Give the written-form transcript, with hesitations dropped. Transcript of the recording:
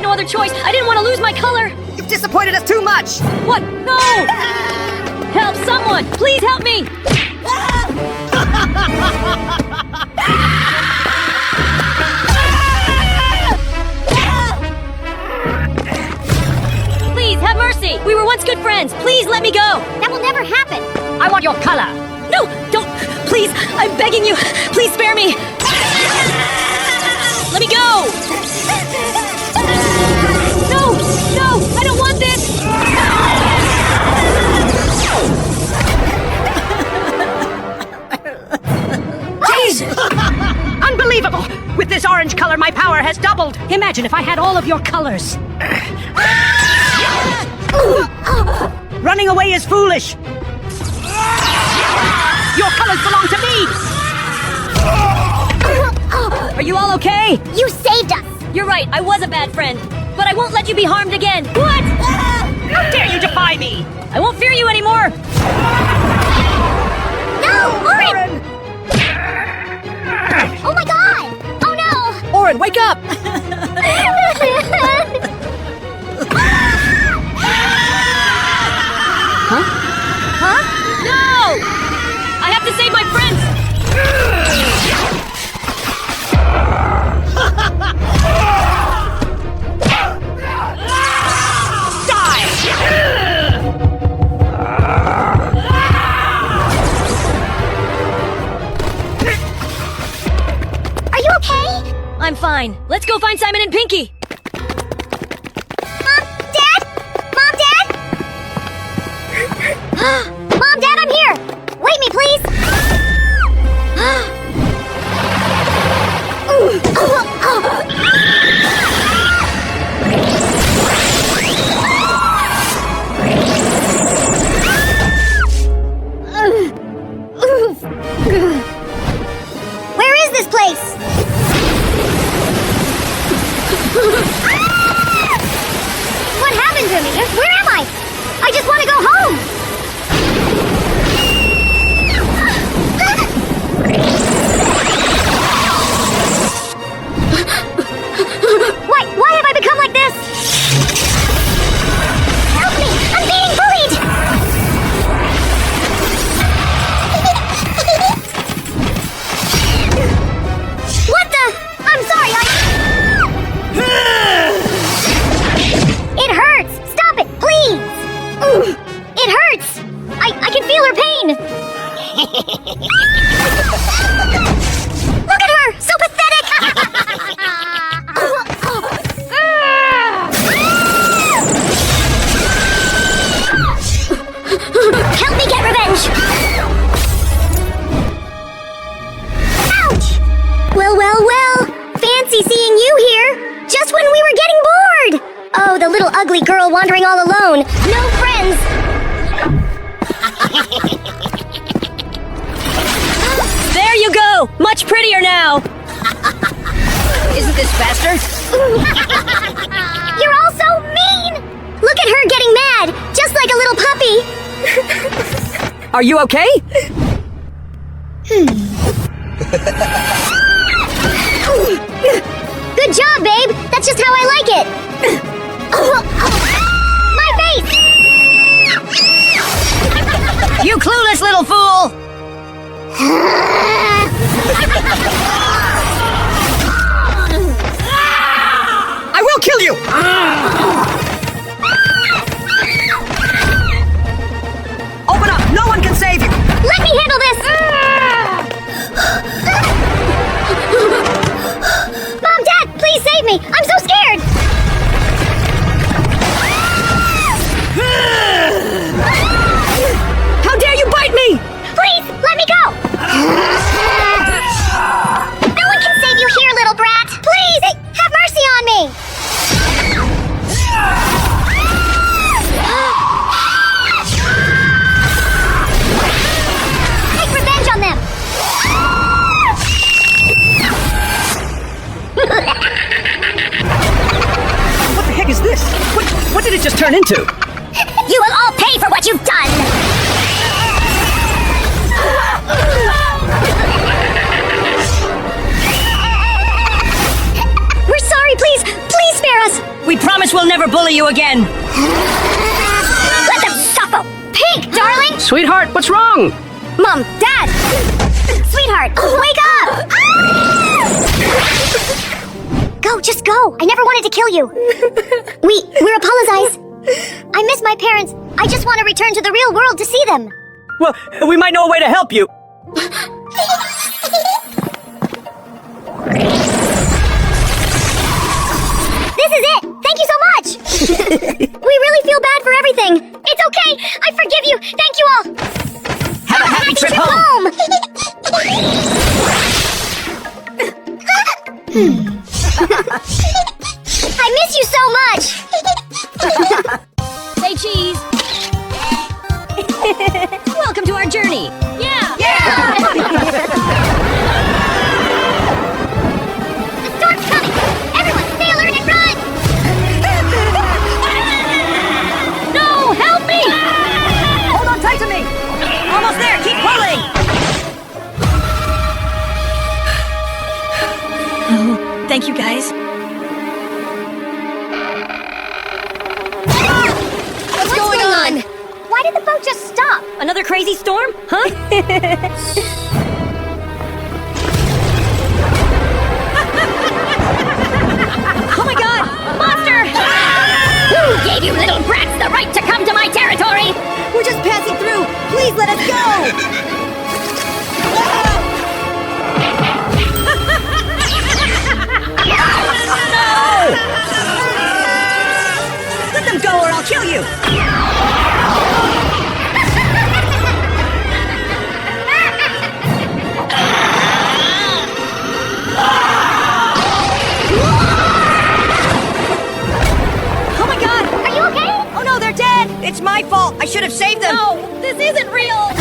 no other choice. I didn't want to lose my color. You've disappointed us too much! What? No! Help, someone! Please help me! Please, have mercy! We were once good friends. Please let me go! That will never happen. I want your color! No! Don't! Please! I'm begging you! Please spare me! Let me go! No! No! I don't want this! Jesus! Unbelievable! With this orange color, my power has doubled! Imagine if I had all of your colors! Running away is foolish! Your colors belong to me! Are you all okay? You saved us. You're right, I was a bad friend. But I won't let you be harmed again. What? How dare you defy me! I won't fear you anymore! No, Orin! Oh my god! Oh no! Orin, wake up! Huh? Huh? No! I have to save my friends! Are you okay? I'm fine. Let's go find Simon and Pinky! Mom? Dad? Mom, Dad? Mom, Dad, I'm here! Wait me, please! Where is this place? What happened to me? Where am I? I just want to go home! Why have I become like this? Help me! I'm being bullied! What the? I'm sorry, It hurts! Stop it, please! It hurts! I can feel her pain! Look at her! So pathetic! Help me get revenge! Ouch! Well. Fancy seeing you here! Just when we were getting bored! Oh, the little ugly girl wandering all alone. No friends! There you go! Much prettier now! Isn't this faster? You're all so mean! Look at her getting mad, just like a little puppy! Are you okay? Good job, babe! That's just how I like it! My face! You clueless little fool! I will kill you! Open up! No one can save you! Let me handle this! Mom, Dad, please save me! I'm so scared! How dare you bite me! Please, let me go! No one can save you here, little brat! Please, have mercy on me! Take revenge on them! What the heck is this? What did it just turn into? You will all pay for what you've done! We're sorry, please spare us! We promise we'll never bully you again. Let them suffer! Pink, darling! Sweetheart, what's wrong? Mom, Dad! Sweetheart, wake up! Go, just go. I never wanted to kill you. We're apologize. I miss my parents. I just want to return to the real world to see them. Well, we might know a way to help you. This is it! Thank you so much! We really feel bad for everything. It's okay! I forgive you! Thank you all! Have a happy trip home. I miss you so much! Say cheese. Welcome to our journey. Yeah. The storm's coming! Everyone stay alert and run! No, help me! Hold on tight to me. Almost there. Keep pulling. Thank you, guys. What's going on? Why did the boat just stop? Another crazy storm? Huh? Oh my god! Monster! Who gave you little brats the right to come to my territory? We're just passing through. Please let us go! No! Let them go or I'll kill you! Oh my god! Are you okay? Oh no, they're dead! It's my fault! I should have saved them! No, this isn't real!